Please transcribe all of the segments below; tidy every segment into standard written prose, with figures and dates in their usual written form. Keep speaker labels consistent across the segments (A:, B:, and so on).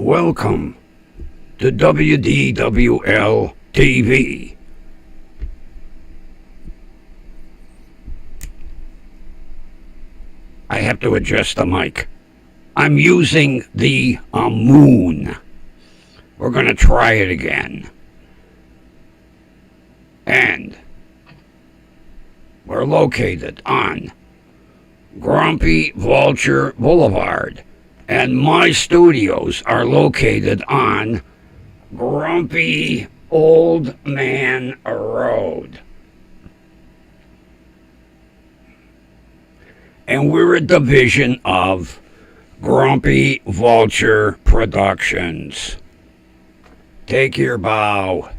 A: Welcome to WDWL TV. I have to adjust the mic. I'm using the moon. We're going to try it again. And we're located on Grumpy Vulture Boulevard. And my studios are located on Grumpy Old Man Road. And we're a division of Grumpy Vulture Productions. Take your bow.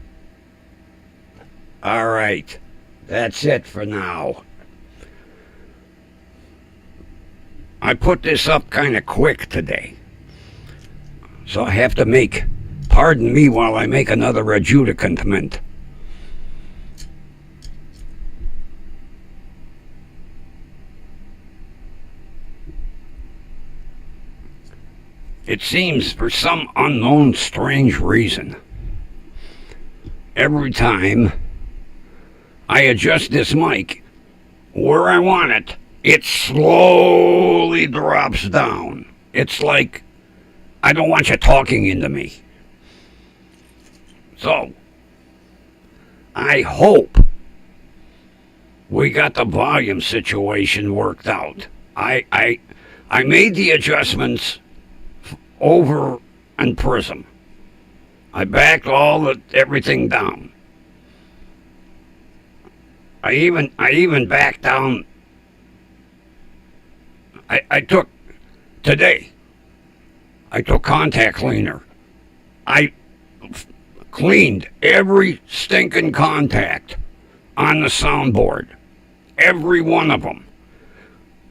A: All right, that's it for now. I put this up kind of quick today, so I have to pardon me while I make another adjudicament. It seems for some unknown strange reason, every time I adjust this mic where I want it, it slowly drops down. It's like I don't want you talking into me. So, I hope we got the volume situation worked out. I made the adjustments over in Prism. I backed everything down. I even backed down. I took contact cleaner. I cleaned every stinking contact on the soundboard. Every one of them.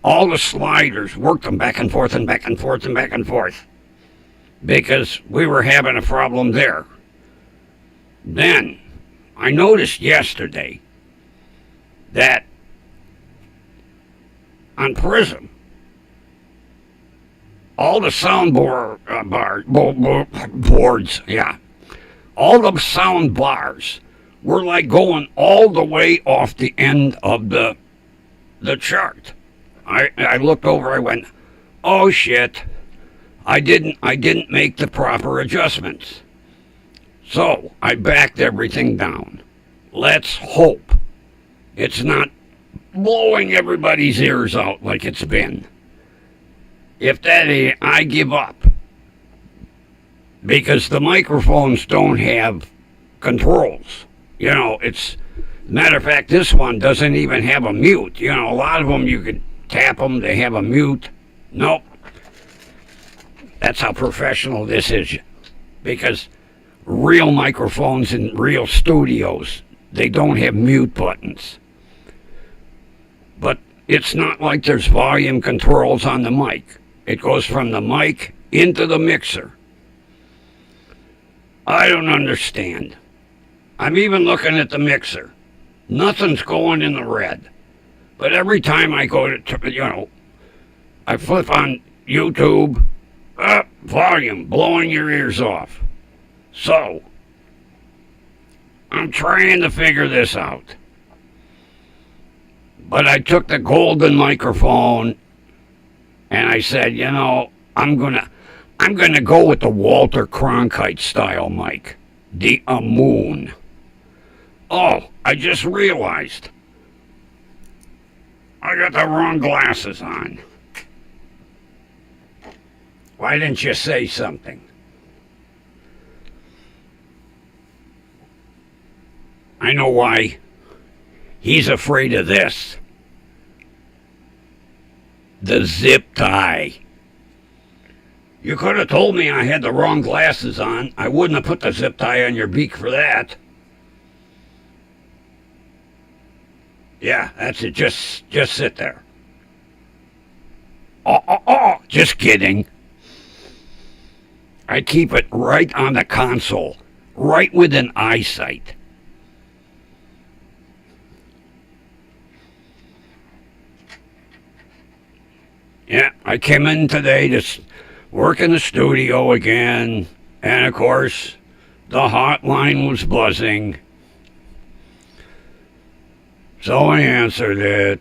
A: All the sliders, worked them back and forth and back and forth and back and forth. Because we were having a problem there. Then, I noticed yesterday that on Prism, all the soundboard boards, all the sound bars were like going all the way off the end of the chart. I looked over, I went, oh shit, I didn't make the proper adjustments. So I backed everything down. Let's hope it's not blowing everybody's ears out like it's been. If that ain't, I give up. Because the microphones don't have controls. Matter of fact, this one doesn't even have a mute. A lot of them you could tap them, they have a mute. Nope. That's how professional this is. Because real microphones in real studios, they don't have mute buttons. But it's not like there's volume controls on the mic. It goes from the mic into the mixer. I don't understand. I'm even looking at the mixer. Nothing's going in the red. But every time I go to, I flip on YouTube, volume, blowing your ears off. So, I'm trying to figure this out. But I took the golden microphone and I said, I'm gonna go with the Walter Cronkite style mic, the Moon. Oh, I just realized I got the wrong glasses on. Why didn't you say something? I know why. He's afraid of this. The zip tie. You could have told me I had the wrong glasses on. I wouldn't have put the zip tie on your beak for that. Yeah, that's it. Just sit there. Oh, just kidding. I keep it right on the console, right within eyesight. Yeah, I came in today work in the studio again, and of course, the hotline was buzzing. So I answered it.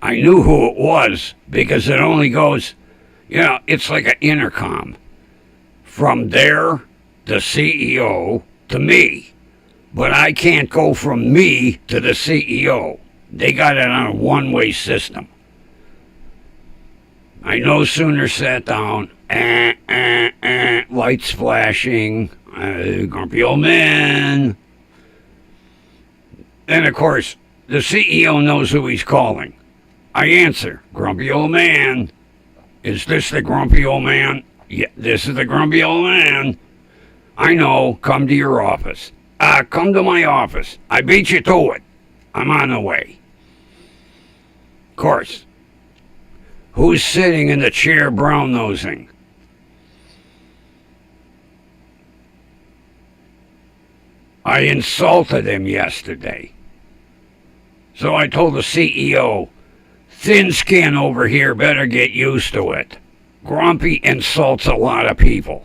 A: I knew who it was because it only goes, it's like an intercom. From there, the CEO, to me. But I can't go from me to the CEO. They got it on a one-way system. I no sooner sat down, lights flashing, grumpy old man. Then, of course, the CEO knows who he's calling. I answer, grumpy old man. Is this the grumpy old man? Yeah, this is the grumpy old man. I know, come to your office. Come to my office. I beat you to it. I'm on the way. Of course, who's sitting in the chair brown-nosing? I insulted him yesterday. So I told the CEO, thin skin over here, better get used to it. Grumpy insults a lot of people.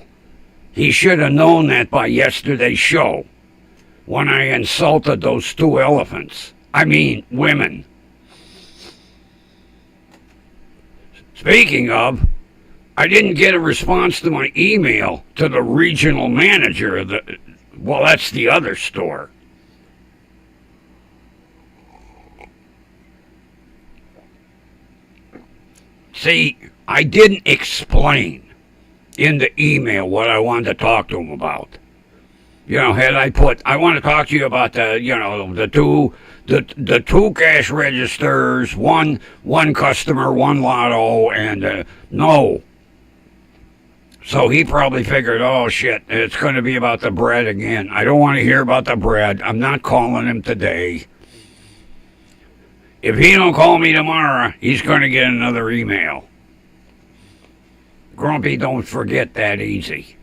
A: He should have known that by yesterday's show when I insulted those two elephants. I mean, women. Speaking of, I didn't get a response to my email to the regional manager of that's the other store. See, I didn't explain in the email what I wanted to talk to him about. Had I put, I want to talk to you about the two cash registers, one customer, one lotto, and no. So he probably figured, oh shit, it's going to be about the bread again. I don't want to hear about the bread. I'm not calling him today. If he don't call me tomorrow, he's going to get another email. Grumpy don't forget that easy.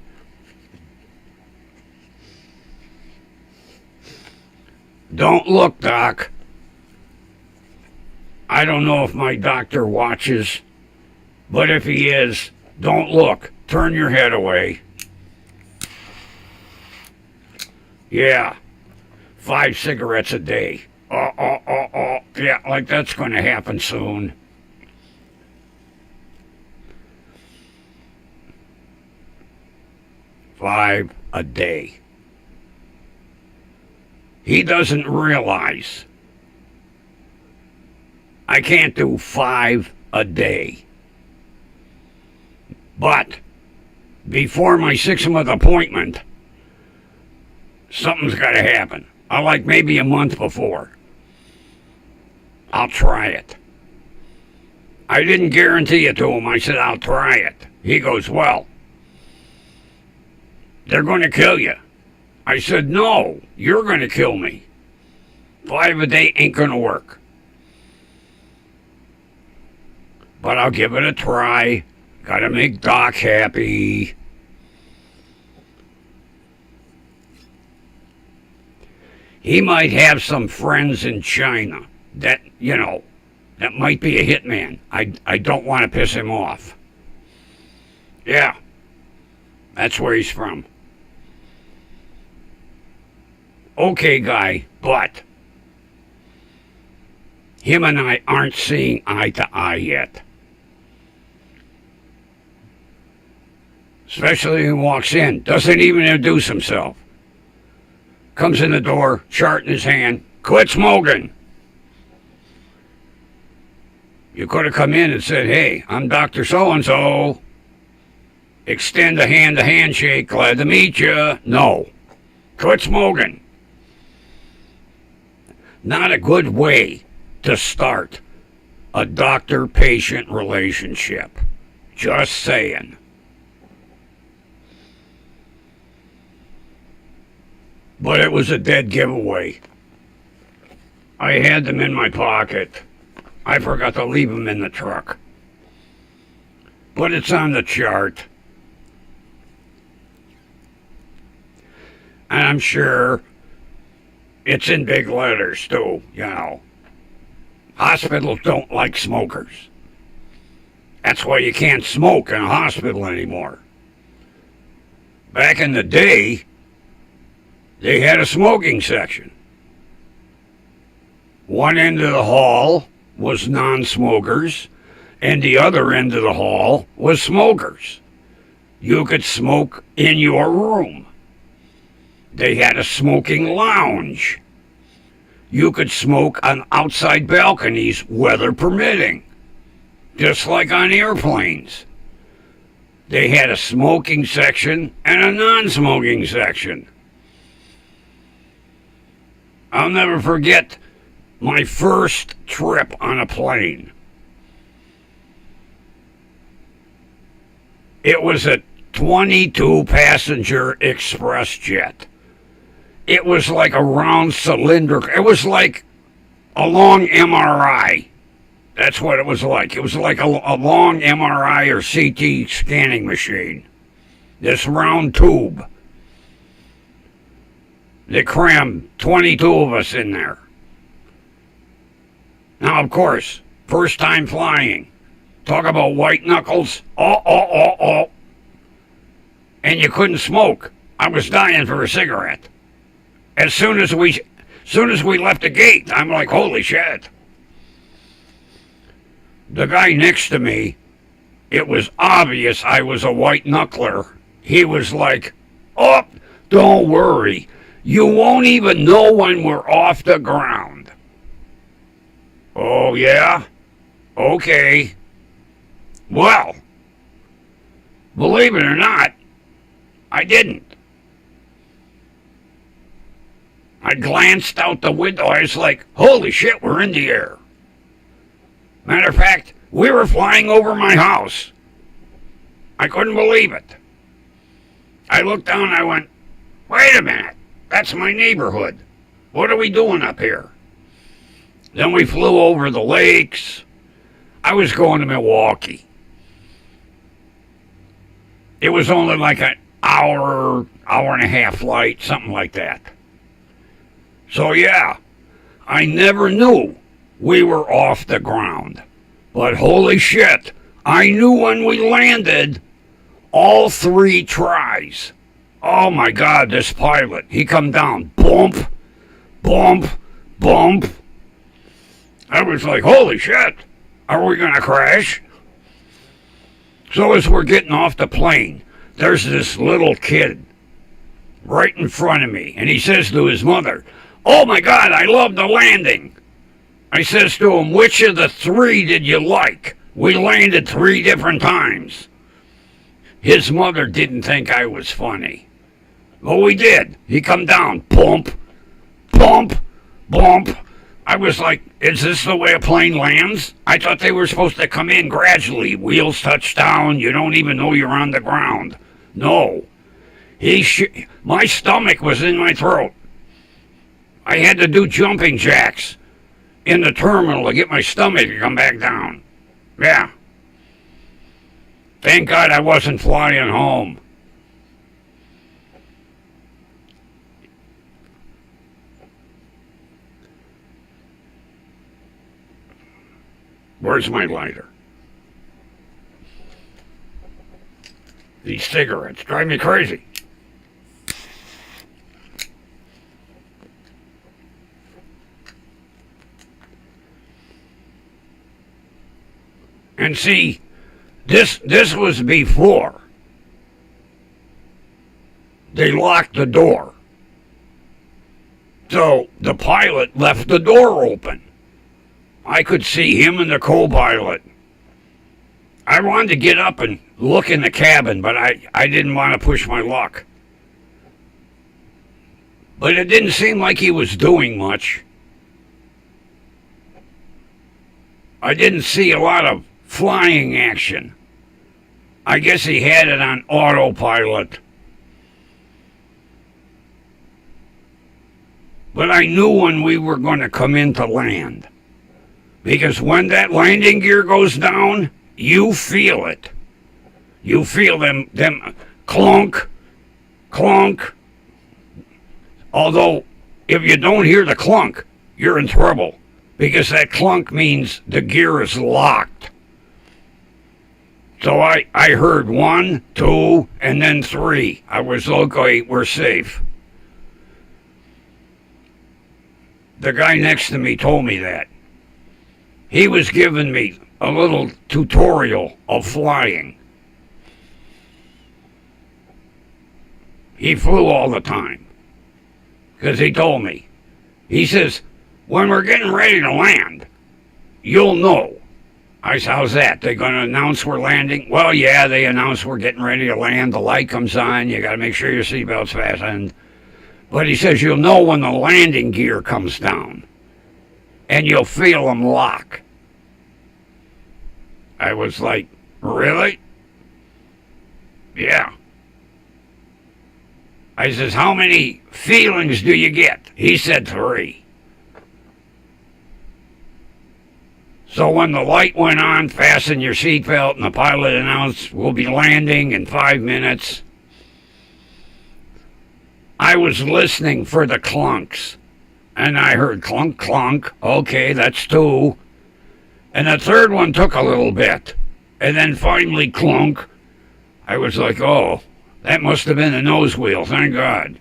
A: Don't look, Doc. I don't know if my doctor watches, but if he is, don't look. Turn your head away. Yeah, 5 cigarettes a day. Yeah, like that's going to happen soon. $5 a day. He doesn't realize I can't do 5 a day. But before my 6-month appointment, something's got to happen. Like maybe a month before. I'll try it. I didn't guarantee it to him. I said, I'll try it. He goes, well, they're going to kill you. I said, no, you're going to kill me. 5 a day ain't going to work. But I'll give it a try. Got to make Doc happy. He might have some friends in China that, that might be a hitman. I don't want to piss him off. Yeah, that's where he's from. Okay, guy, but him and I aren't seeing eye to eye yet. Especially when he walks in, doesn't even introduce himself. Comes in the door, chart in his hand, quit smoking. You could have come in and said, hey, I'm Dr. So-and-so. Extend a hand to handshake, glad to meet you. No, quit smoking. Not a good way to start a doctor-patient relationship. Just saying. But it was a dead giveaway. I had them in my pocket. I forgot to leave them in the truck. But it's on the chart. And I'm sure it's in big letters, too, Hospitals don't like smokers. That's why you can't smoke in a hospital anymore. Back in the day, they had a smoking section. One end of the hall was non-smokers, and the other end of the hall was smokers. You could smoke in your room. They had a smoking lounge. You could smoke on outside balconies, weather permitting, just like on airplanes. They had a smoking section and a non-smoking section. I'll never forget my first trip on a plane. It was a 22-passenger express jet. It was like a round cylinder. It was like a long MRI. That's what it was like. It was like a long MRI or CT scanning machine. This round tube. They crammed 22 of us in there. Now, of course, first time flying. Talk about white knuckles. Oh. And you couldn't smoke. I was dying for a cigarette. As soon as we left the gate, I'm like, holy shit. The guy next to me, it was obvious I was a white knuckler. He was like, oh, don't worry. You won't even know when we're off the ground. Oh, yeah? Okay. Well, believe it or not, I didn't. I glanced out the window. I was like, holy shit, we're in the air. Matter of fact, we were flying over my house. I couldn't believe it. I looked down and I went, wait a minute, that's my neighborhood. What are we doing up here? Then we flew over the lakes. I was going to Milwaukee. It was only like an hour and a half flight, something like that. So yeah, I never knew we were off the ground. But holy shit, I knew when we landed all 3 tries. Oh my God, this pilot, he come down, bump, bump, bump. I was like, holy shit, are we gonna crash? So as we're getting off the plane, there's this little kid right in front of me, and he says to his mother, oh my God, I love the landing. I says to him, which of the 3 did you like? We landed 3 different times. His mother didn't think I was funny. Well, we did. He come down, bump, bump, bump. I was like, is this the way a plane lands? I thought they were supposed to come in gradually. Wheels touch down. You don't even know you're on the ground. No. My stomach was in my throat. I had to do jumping jacks in the terminal to get my stomach to come back down. Yeah. Thank God I wasn't flying home. Where's my lighter? These cigarettes drive me crazy. And see, this was before they locked the door. So the pilot left the door open. I could see him and the co-pilot. I wanted to get up and look in the cabin, but I didn't want to push my luck. But it didn't seem like he was doing much. I didn't see a lot of flying action. I guess he had it on autopilot. But I knew when we were going to come into land. Because when that landing gear goes down, you feel it. You feel them clunk, clunk. Although, if you don't hear the clunk, you're in trouble. Because that clunk means the gear is locked. So I heard 1, 2, and then 3. I was okay, we're safe. The guy next to me told me that. He was giving me a little tutorial of flying. He flew all the time. Because he told me. He says, when we're getting ready to land, you'll know. I said, how's that? They going to announce we're landing? Well, yeah, they announce we're getting ready to land. The light comes on. You got to make sure your seatbelt's fastened. But he says you'll know when the landing gear comes down. And you'll feel them lock. I was like, really? Yeah. I says, how many feelings do you get? He said 3. So when the light went on, fasten your seatbelt, and the pilot announced, we'll be landing in 5 minutes. I was listening for the clunks, and I heard clunk, clunk. Okay, that's 2. And the third one took a little bit, and then finally clunk. I was like, oh, that must have been the nose wheel, thank God.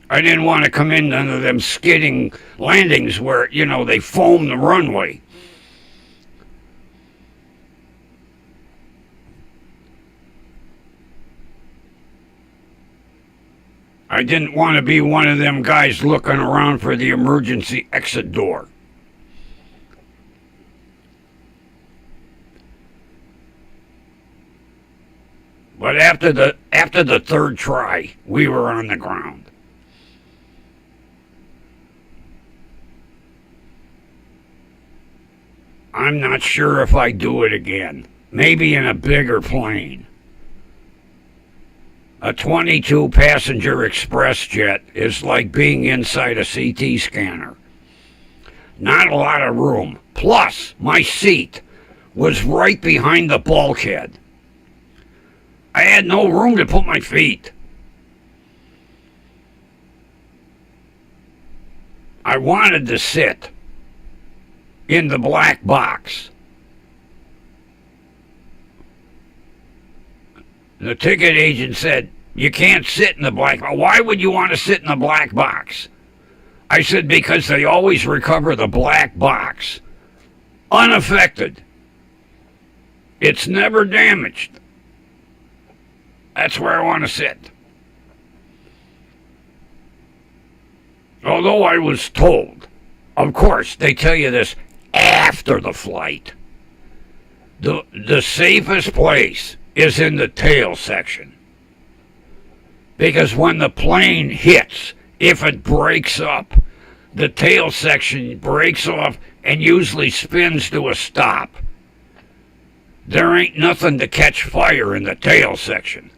A: I didn't want to come in under them skidding landings where, they foam the runway. I didn't want to be one of them guys looking around for the emergency exit door. But after the third try, we were on the ground. I'm not sure if I do it again. Maybe in a bigger plane. A 22-passenger express jet is like being inside a CT scanner. Not a lot of room. Plus, my seat was right behind the bulkhead. I had no room to put my feet. I wanted to sit in the black box. The ticket agent said, you can't sit in the black box. Why would you want to sit in the black box? I said, because they always recover the black box. Unaffected. It's never damaged. That's where I want to sit. Although I was told, of course, they tell you this after the flight. The safest place is in the tail section. Because when the plane hits, if it breaks up, the tail section breaks off and usually spins to a stop. There ain't nothing to catch fire in the tail section.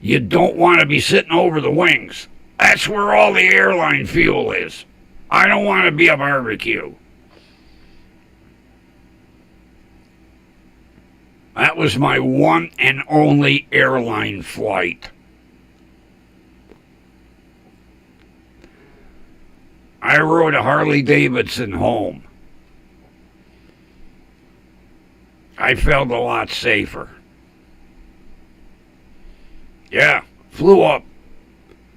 A: You don't want to be sitting over the wings. That's where all the airline fuel is. I don't want to be a barbecue. That was my one and only airline flight. I rode a Harley Davidson home. I felt a lot safer. Yeah, flew up,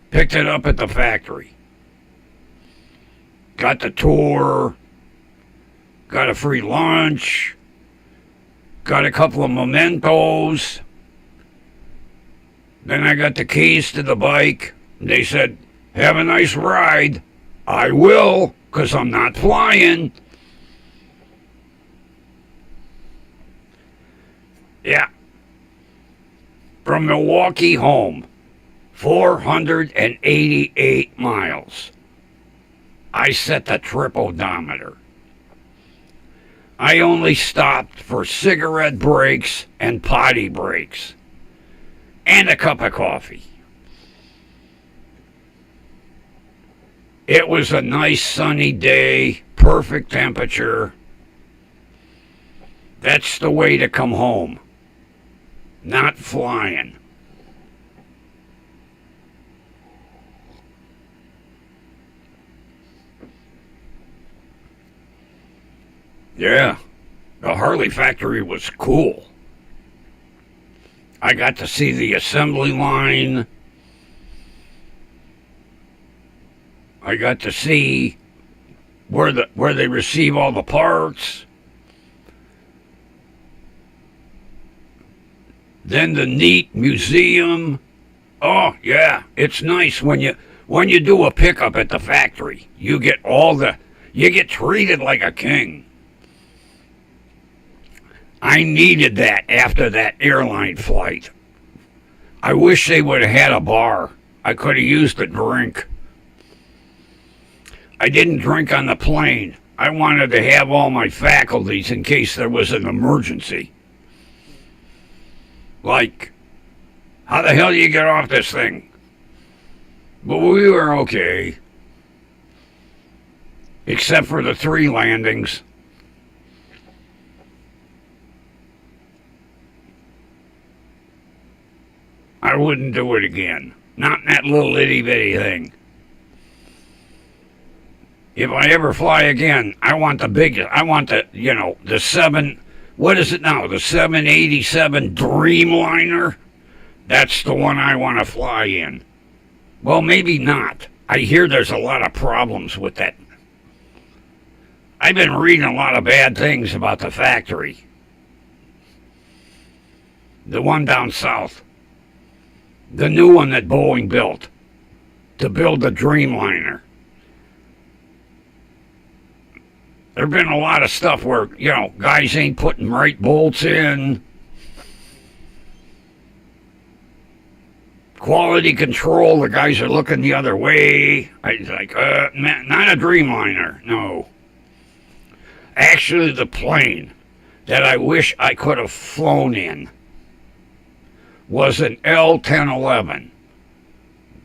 A: picked it up at the factory. Got the tour, got a free lunch, got a couple of mementos. Then I got the keys to the bike. They said, have a nice ride. I will, because I'm not flying. Yeah. From Milwaukee home, 488 miles. I set the trip odometer. I only stopped for cigarette breaks and potty breaks. And a cup of coffee. It was a nice sunny day, perfect temperature. That's the way to come home. Not flying. Yeah, the Harley factory was cool. I got to see the assembly line. I got to see where they receive all the parts. Then the neat museum. Oh yeah, it's nice when you do a pickup at the factory. You get treated like a king. I needed that after that airline flight. I wish they would have had a bar. I could have used a drink. I didn't drink on the plane. I wanted to have all my faculties in case there was an emergency. Like, how the hell do you get off this thing? But we were okay. Except for the 3 landings. I wouldn't do it again. Not in that little itty bitty thing. If I ever fly again, I want the biggest. I want the 7. What is it now? The 787 Dreamliner? That's the one I want to fly in. Well, maybe not. I hear there's a lot of problems with that. I've been reading a lot of bad things about the factory. The one down south. The new one that Boeing built to build the Dreamliner. There have been a lot of stuff where, guys ain't putting right bolts in. Quality control, the guys are looking the other way. I was like, not a Dreamliner, no. Actually, the plane that I wish I could have flown in was an L-1011,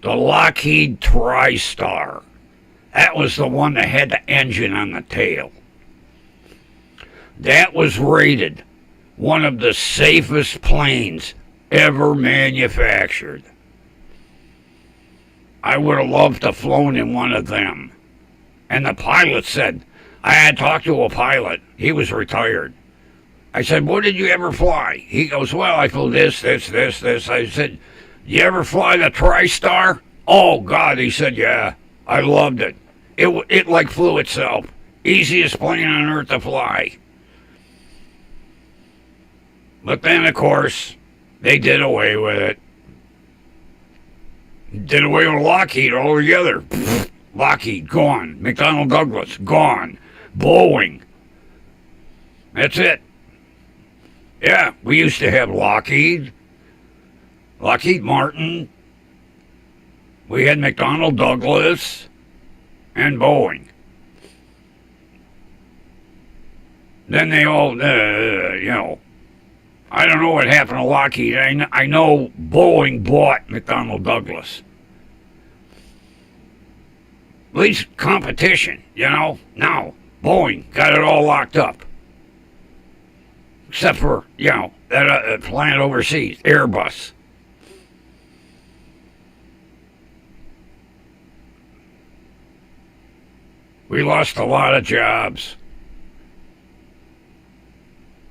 A: the Lockheed TriStar. That was the one that had the engine on the tail. That was rated one of the safest planes ever manufactured. I would have loved to have flown in one of them. And the pilot said, I had talked to a pilot. He was retired. I said, what did you ever fly? He goes, well, I flew this. I said, you ever fly the TriStar? Oh, God, he said, yeah, I loved it. It like flew itself. Easiest plane on earth to fly. But then, of course, they did away with it. Did away with Lockheed altogether. Lockheed, gone. McDonnell Douglas, gone. Boeing. That's it. Yeah, we used to have Lockheed Martin. We had McDonnell Douglas and Boeing. Then they all, I don't know what happened to Lockheed. I know Boeing bought McDonnell Douglas. At least competition, Now, Boeing got it all locked up. Except for, that plant overseas, Airbus. We lost a lot of jobs.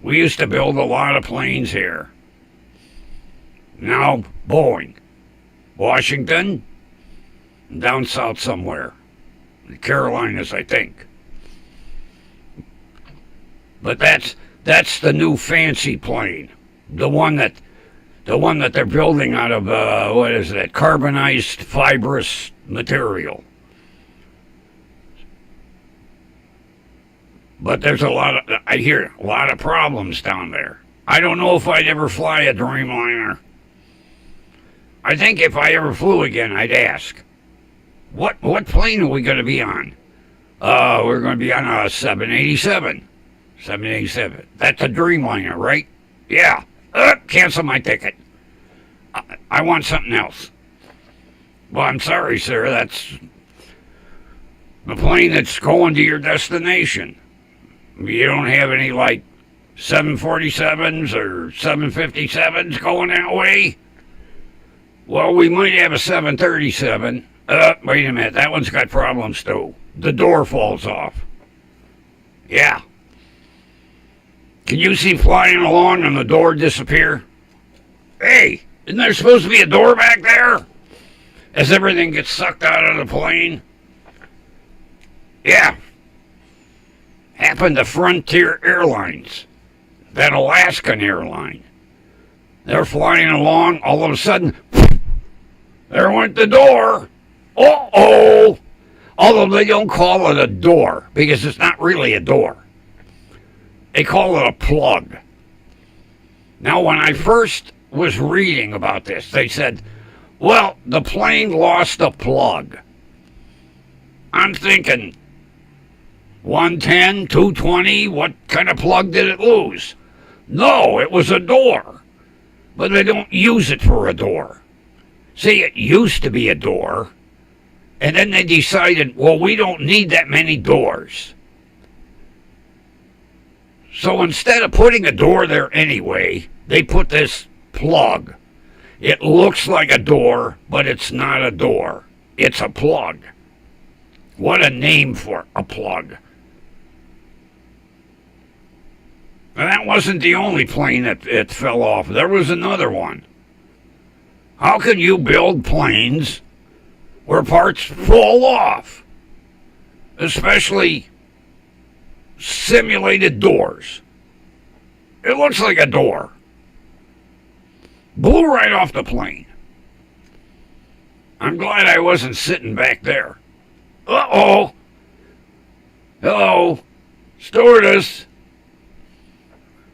A: We used to build a lot of planes here. Now, Boeing. Washington, down south somewhere. The Carolinas, I think. But that's the new fancy plane. The one that they're building out of, carbonized fibrous material. But there's I hear a lot of problems down there. I don't know if I'd ever fly a Dreamliner. I think if I ever flew again, I'd ask, what plane are we going to be on? We're going to be on a 787. 787. That's a Dreamliner, right? Yeah. Cancel my ticket. I want something else. Well, I'm sorry, sir. That's the plane that's going to your destination. You don't have any, 747s or 757s going that way? Well, we might have a 737. Wait a minute. That one's got problems, too. The door falls off. Yeah. Can you see flying along and the door disappear? Hey, isn't there supposed to be a door back there? As everything gets sucked out of the plane? Yeah. Happened to Frontier Airlines, that Alaskan airline. They're flying along, all of a sudden, there went the door. Uh-oh. Although they don't call it a door, because it's not really a door. They call it a plug. Now, when I first was reading about this, they said, well, the plane lost a plug. I'm thinking, 110, 220, what kind of plug did it lose? No, it was a door. But they don't use it for a door. See, it used to be a door, and then they decided, well, we don't need that many doors. So instead of putting a door there anyway, they put this plug. It looks like a door, but it's not a door. It's a plug. What a name for a plug. And that wasn't the only plane that it fell off. There was another one. How can you build planes where parts fall off? Especially simulated doors. It looks like a door. Blew right off the plane. I'm glad I wasn't sitting back there. Uh-oh. Hello. Stewardess.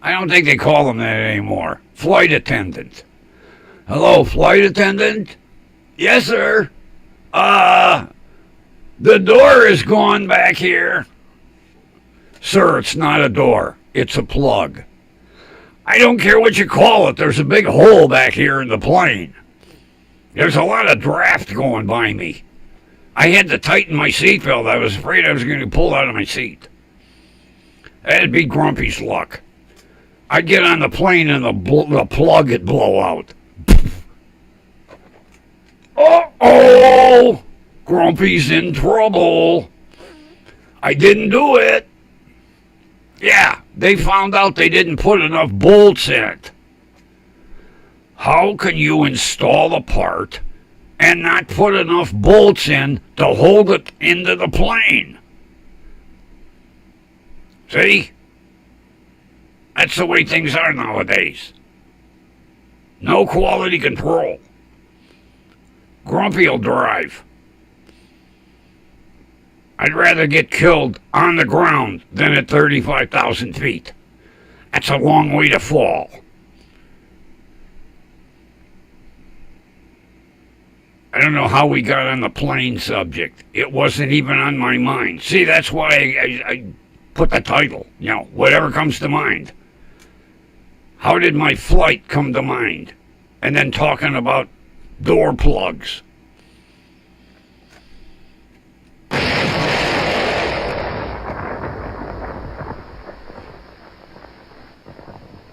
A: I don't think they call them that anymore. Flight attendant. Hello, flight attendant? Yes, sir. The door is gone back here. Sir, it's not a door. It's a plug. I don't care what you call it. There's a big hole back here in the plane. There's a lot of draft going by me. I had to tighten my seatbelt. I was afraid I was going to pull out of my seat. That'd be Grumpy's luck. I'd get on the plane and the plug would blow out. Uh-oh! Grumpy's in trouble. I didn't do it. Yeah, they found out they didn't put enough bolts in it. How can you install a part and not put enough bolts in to hold it into the plane? See? That's the way things are nowadays. No quality control. Grumpy'll drive. I'd rather get killed on the ground than at 35,000 feet. That's a long way to fall. I don't know how we got on the plane subject. It wasn't even on my mind. See, that's why I put the title. You know, whatever comes to mind. How did my flight come to mind? And then talking about door plugs.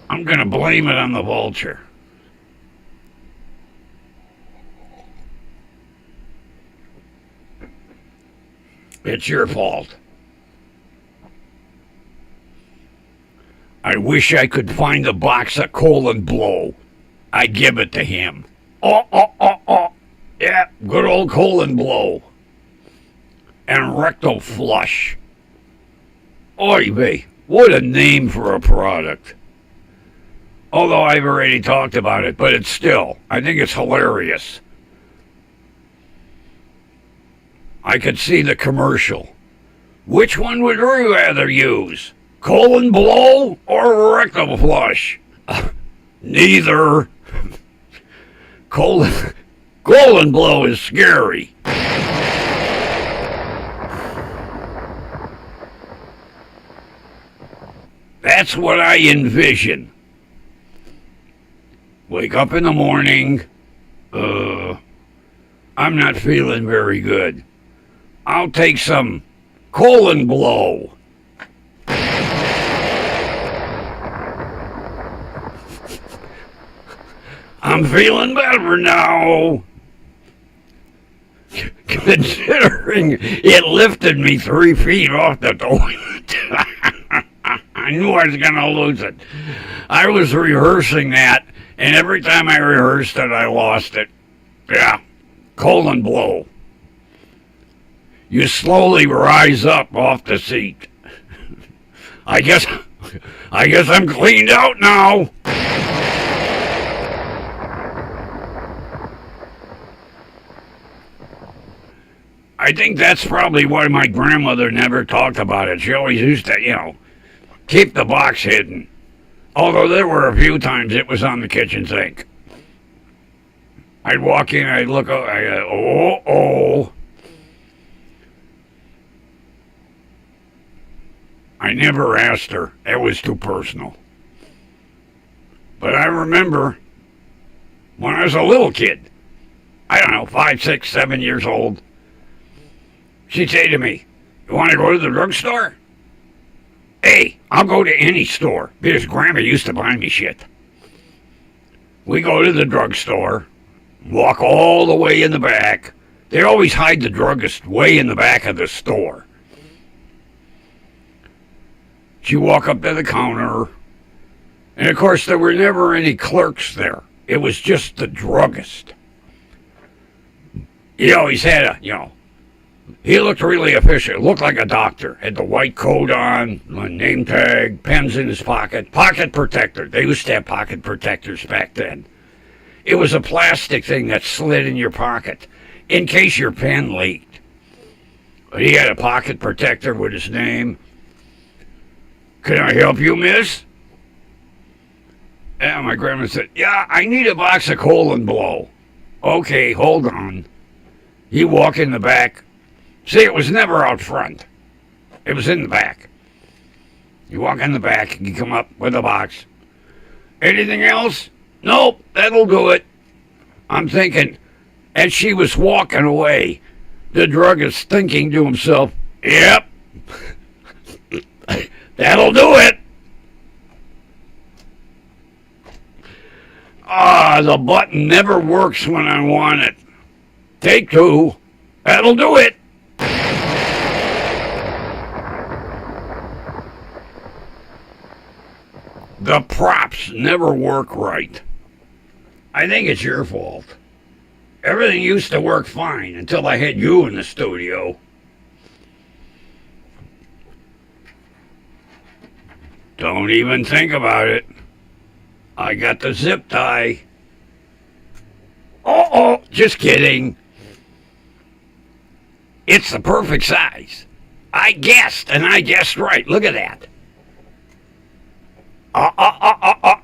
A: I'm going to blame it on the vulture. It's your fault. I wish I could find a box of colon blow. I'd give it to him. Oh. Yeah, good old colon blow. And rectal flush. Oy vey, what a name for a product. Although I've already talked about it, but it's still, I think it's hilarious. I could see the commercial. Which one would you rather use? Colon blow or rectal flush? Neither. Colon blow is scary. That's what I envision. Wake up in the morning. I'm not feeling very good. I'll take some colon blow. I'm feeling better now. Considering it lifted me 3 feet off the toilet. I knew I was going to lose it. I was rehearsing that And every time I rehearsed it, I lost it. Yeah, colon blow. You slowly rise up off the seat. I guess I'm cleaned out now. I think that's probably why my grandmother never talked about it. She always used to, keep the box hidden. Although there were a few times it was on the kitchen sink. I'd walk in, I'd look, I'd go, oh. I never asked her. It was too personal. But I remember when I was a little kid, I don't know, 5, 6, 7 years old, she'd say to me, "You want to go to the drugstore?" Hey, I'll go to any store because Grandma used to buy me shit. We go to the drugstore, walk all the way in the back. They always hide the druggist way in the back of the store. You walk up to the counter, and of course there were never any clerks there. It was just the druggist. He always had he looked really official. Looked like a doctor. Had the white coat on, a name tag, pens in his pocket, pocket protector. They used to have pocket protectors back then. It was a plastic thing that slid in your pocket in case your pen leaked. But he had a pocket protector with his name. "Can I help you, miss?" And my grandma said, "Yeah, I need a box of colon blow." "Okay, hold on." You walk in the back. See, it was never out front. It was in the back. You walk in the back, you come up with a box. "Anything else?" "Nope, that'll do it." I'm thinking, as she was walking away, the druggist thinking to himself, "Yep, that'll do it." The button never works when I want it. Take 2. That'll do it. The props never work right. I think it's your fault. Everything used to work fine until I had you in the studio. Don't even think about it. I got the zip tie. Oh, just kidding. It's the perfect size. I guessed, and I guessed right. Look at that. I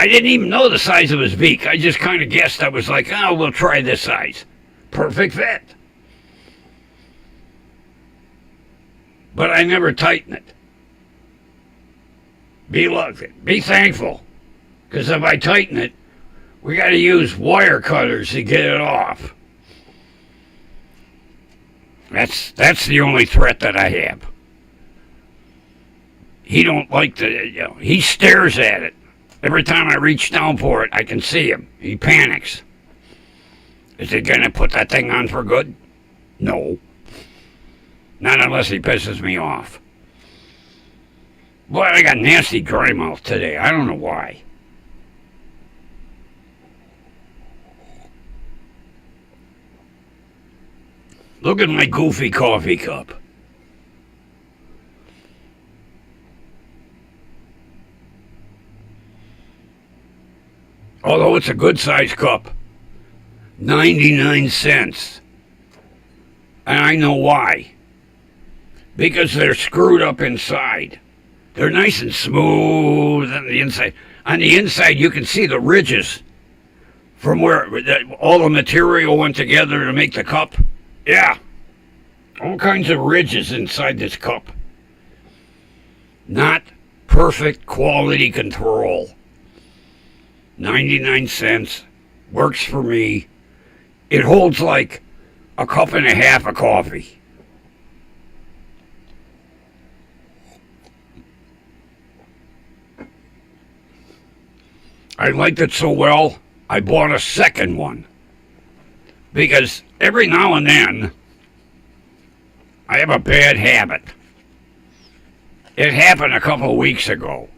A: didn't even know the size of his beak. I just kind of guessed. I was like, oh, we'll try this size. Perfect fit. But I never tighten it. Be thankful. Because if I tighten it, we got to use wire cutters to get it off. That's the only threat that I have. He don't like to, he stares at it. Every time I reach down for it, I can see him. He panics. Is he going to put that thing on for good? No. Not unless he pisses me off. Boy, I got nasty dry mouth today. I don't know why. Look at my goofy coffee cup. Although it's a good-sized cup. 99 cents. And I know why. Because they're screwed up inside. They're nice and smooth on the inside. On the inside, you can see the ridges from where all the material went together to make the cup. Yeah. All kinds of ridges inside this cup. Not perfect quality control. 99 cents. Works for me. It holds like a cup and a half of coffee. I liked it so well, I bought a second one. Because every now and then, I have a bad habit. It happened a couple of weeks ago.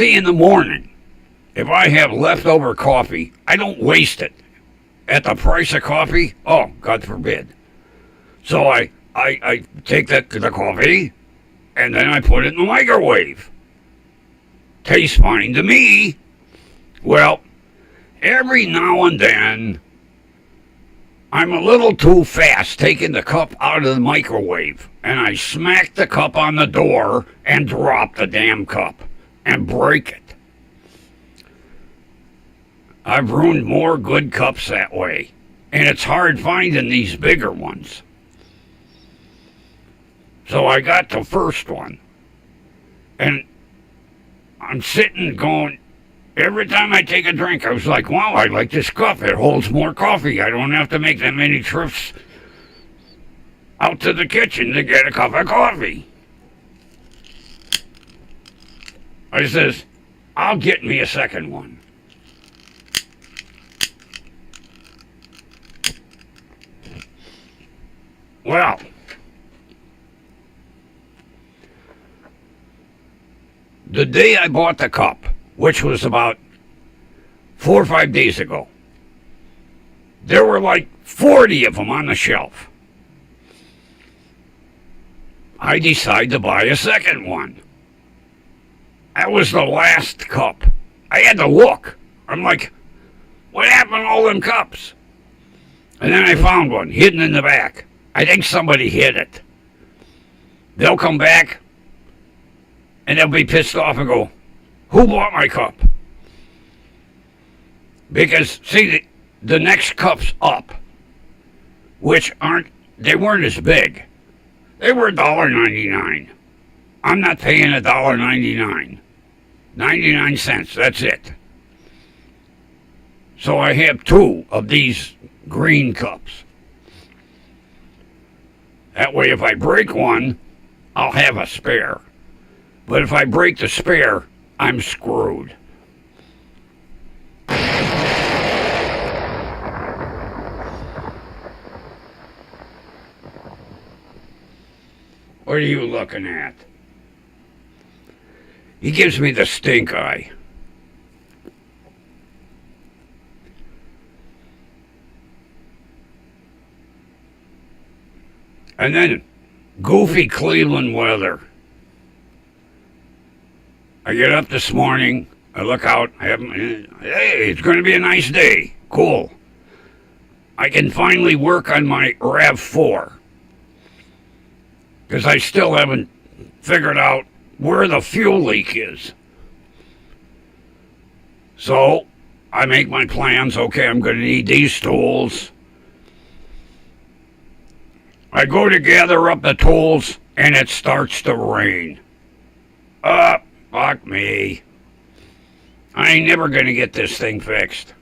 A: See, in the morning, if I have leftover coffee, I don't waste it. At the price of coffee, oh, God forbid. So I take the coffee and then I put it in the microwave. Tastes fine to me. Well, every now and then, I'm a little too fast taking the cup out of the microwave, and I smack the cup on the door and drop the damn cup and break it. I've ruined more good cups that way, and it's hard finding these bigger ones. So I got the first one, and I'm sitting going, every time I take a drink, I was like, wow, I like this cup. It holds more coffee. I don't have to make that many trips out to the kitchen to get a cup of coffee. I says, I'll get me a second one. Well, the day I bought the cup, which was about 4 or 5 days ago, there were like 40 of them on the shelf. I decided to buy a second one. That was the last cup. I had to look. I'm like, what happened to all them cups? And then I found one hidden in the back. I think somebody hid it. They'll come back and they'll be pissed off and go, who bought my cup? Because, see, the next cups up, which they weren't as big. They were $1.99. I'm not paying $1.99. 99 cents, that's it. So I have 2 of these green cups. That way, if I break one, I'll have a spare. But if I break the spare, I'm screwed. What are you looking at? He gives me the stink eye. And then goofy Cleveland weather. I get up this morning, I look out, hey, it's going to be a nice day. Cool. I can finally work on my RAV4. Because I still haven't figured out where the fuel leak is. So I make my plans. Okay, I'm going to need these tools. I go to gather up the tools, and it starts to rain. Fuck me. I ain't never going to get this thing fixed.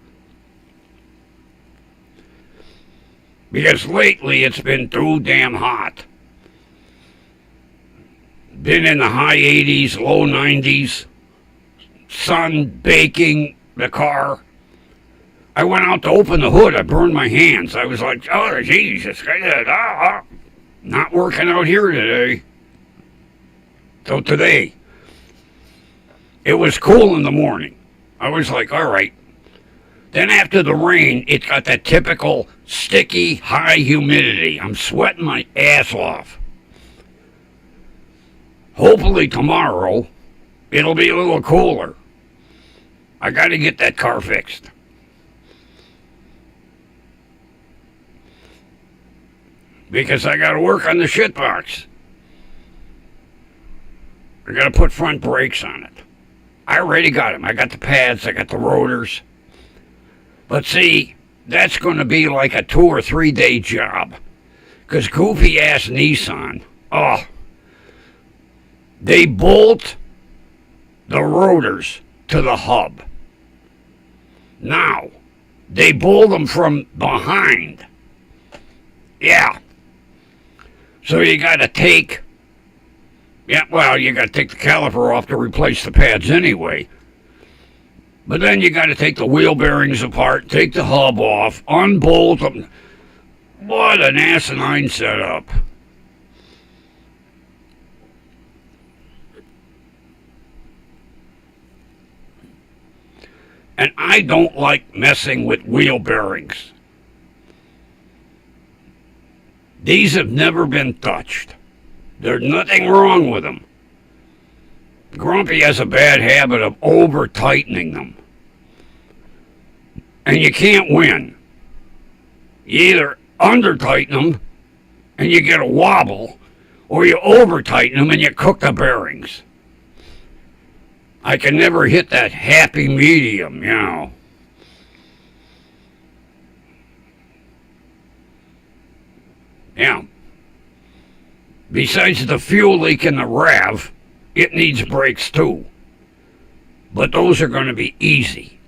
A: Because lately it's been too damn hot. Been in the high 80s, low 90s. Sun baking the car. I went out to open the hood. I burned my hands. I was like, oh, Jesus. Not working out here today. So today, it was cool in the morning. I was like, all right. Then after the rain, it got that typical sticky, high humidity. I'm sweating my ass off. Hopefully tomorrow, it'll be a little cooler. I got to get that car fixed. Because I got to work on the shitbox. I got to put front brakes on it. I already got them. I got the pads. I got the rotors. But see, that's going to be like a 2 or 3 day job. Because goofy ass Nissan, they bolt the rotors to the hub. Now, they bolt them from behind. Yeah. So you got to take, you got to take the caliper off to replace the pads anyway. But then you got to take the wheel bearings apart, take the hub off, unbolt them. What an asinine setup. I don't like messing with wheel bearings. These have never been touched. There's nothing wrong with them. Grumpy has a bad habit of over-tightening them. And you can't win. You either under-tighten them and you get a wobble, or you over-tighten them and you cook the bearings. I can never hit that happy medium, you know. Yeah. Besides the fuel leak in the RAV, it needs brakes too. But those are going to be easy.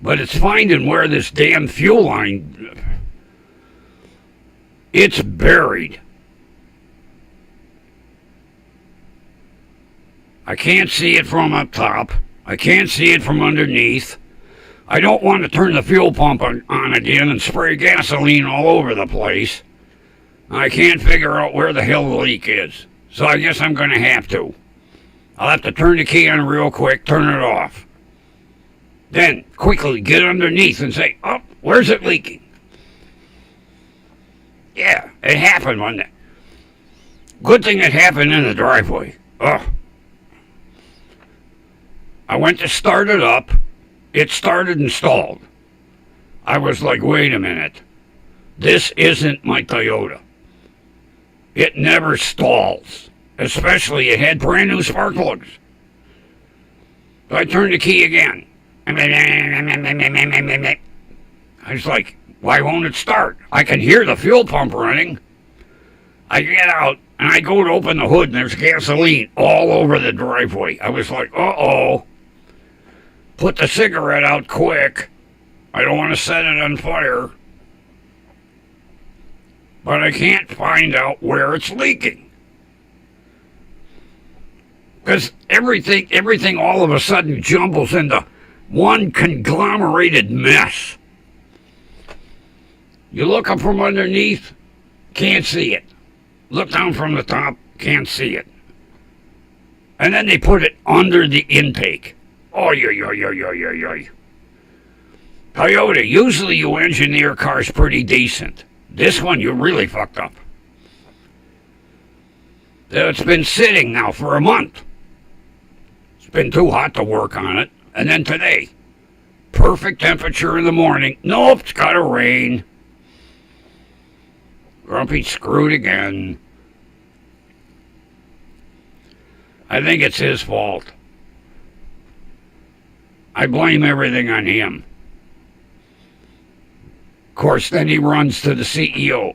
A: But it's finding where this damn fuel line, it's buried. I can't see it from up top. I can't see it from underneath. I don't want to turn the fuel pump on again and spray gasoline all over the place. I can't figure out where the hell the leak is. So I guess I'm going to have to. I'll have to turn the key on real quick, turn it off. Then, quickly get underneath and say, oh, where's it leaking? Yeah, it happened one day. Good thing it happened in the driveway. Ugh. I went to start it up. It started and stalled. I was like, wait a minute. This isn't my Toyota. It never stalls. Especially it had brand new spark plugs. So I turned the key again. I was like, why won't it start? I can hear the fuel pump running. I get out and I go to open the hood and there's gasoline all over the driveway. I was like, uh-oh. Put the cigarette out quick. I don't want to set it on fire. But I can't find out where it's leaking. Because everything all of a sudden jumbles into one conglomerated mess. You look up from underneath, can't see it. Look down from the top, can't see it. And then they put it under the intake. Oy. Toyota, usually you engineer cars pretty decent. This one, you really fucked up. It's been sitting now for a month. It's been too hot to work on it. And then today, perfect temperature in the morning. Nope, it's got to rain. Grumpy screwed again. I think it's his fault. I blame everything on him. Of course, then he runs to the CEO,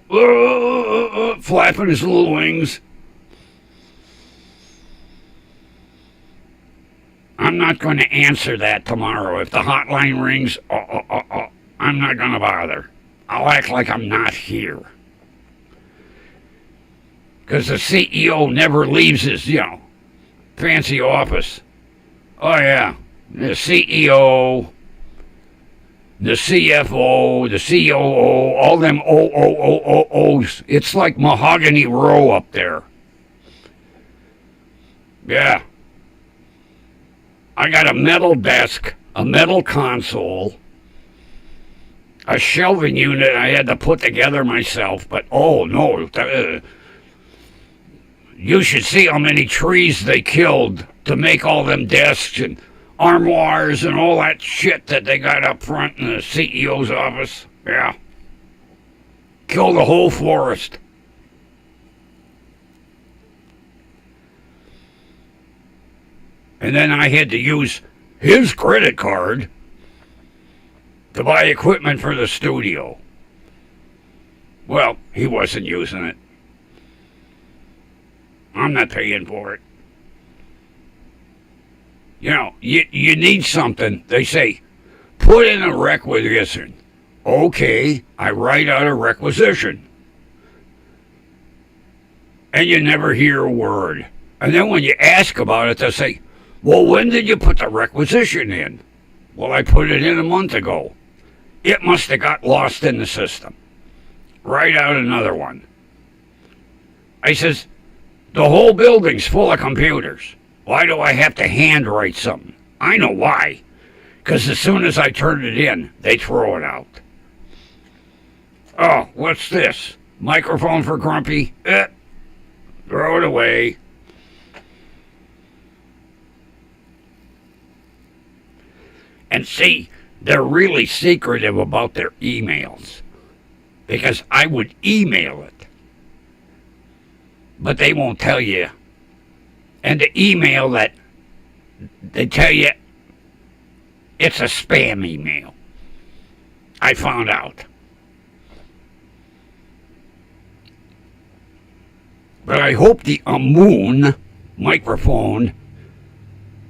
A: flapping his little wings. I'm not going to answer that tomorrow. If the hotline rings, I'm not going to bother. I'll act like I'm not here. Because the CEO never leaves his, fancy office. Oh, yeah. The CEO, the CFO, the COO, all them OOOOs. It's like Mahogany Row up there. Yeah. I got a metal desk, a metal console, a shelving unit I had to put together myself, but oh no. You should see how many trees they killed to make all them desks and armoires and all that shit that they got up front in the CEO's office. Yeah. Kill the whole forest. And then I had to use his credit card to buy equipment for the studio. Well, he wasn't using it. I'm not paying for it. You need something. They say, put in a requisition. Okay, I write out a requisition. And you never hear a word. And then when you ask about it, they say, well, when did you put the requisition in? Well, I put it in a month ago. It must have got lost in the system. Write out another one. I says, the whole building's full of computers. Why do I have to handwrite something? I know why. Because as soon as I turn it in, they throw it out. Oh, what's this? Microphone for Grumpy? Throw it away. And see, they're really secretive about their emails. Because I would email it. But they won't tell you. And the email that they tell you, it's a spam email. I found out. But I hope the Moon microphone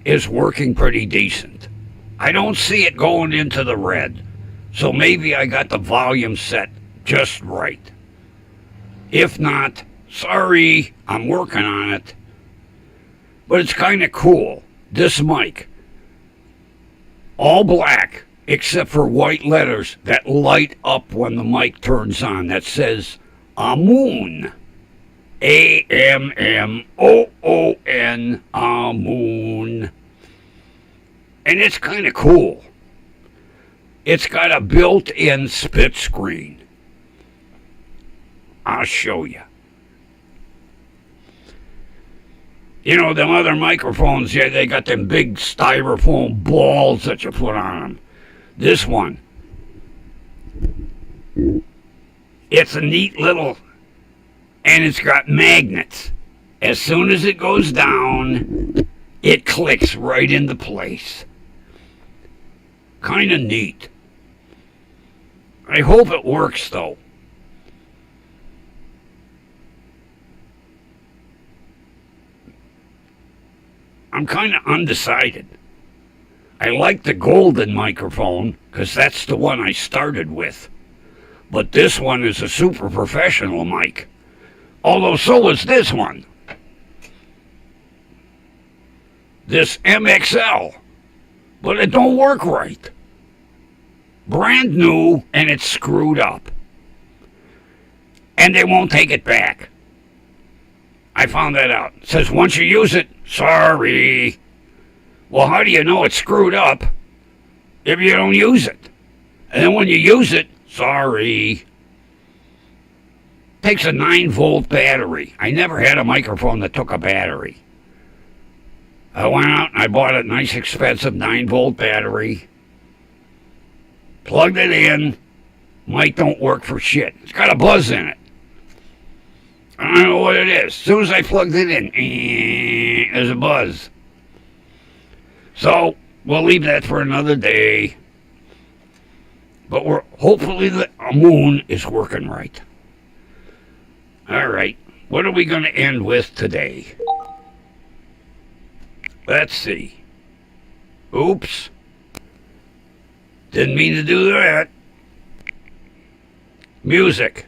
A: is working pretty decent. I don't see it going into the red. So maybe I got the volume set just right. If not, sorry, I'm working on it. But it's kind of cool. This mic, all black, except for white letters that light up when the mic turns on. That says Moon. AMMOON, Moon. And it's kind of cool. It's got a built-in split screen. I'll show you. You know, them other microphones, yeah, they got them big styrofoam balls that you put on them. This one, it's a neat little, and it's got magnets. As soon as it goes down, it clicks right into place. Kind of neat. I hope it works, though. I'm kind of undecided. I like the golden microphone because that's the one I started with. But this one is a super professional mic. Although so is this one. This MXL. But it don't work right. Brand new and it's screwed up. And they won't take it back. I found that out. It says once you use it, sorry. Well, how do you know it's screwed up if you don't use it? And then when you use it, sorry. Takes a 9-volt battery. I never had a microphone that took a battery. I went out and I bought a nice expensive 9-volt battery. Plugged it in. Mic don't work for shit. It's got a buzz in it. I don't know what it is. As soon as I plugged it in, there's a buzz. So, we'll leave that for another day. But hopefully the Moon is working right. All right. What are we going to end with today? Let's see. Oops. Didn't mean to do that. Music.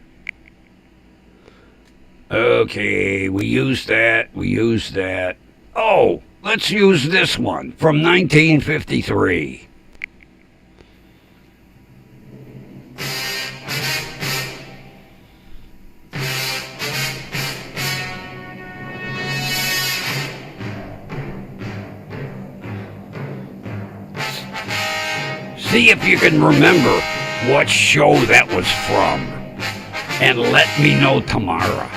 A: Okay, we used that. Oh, let's use this one from 1953. See if you can remember what show that was from. And let me know tomorrow.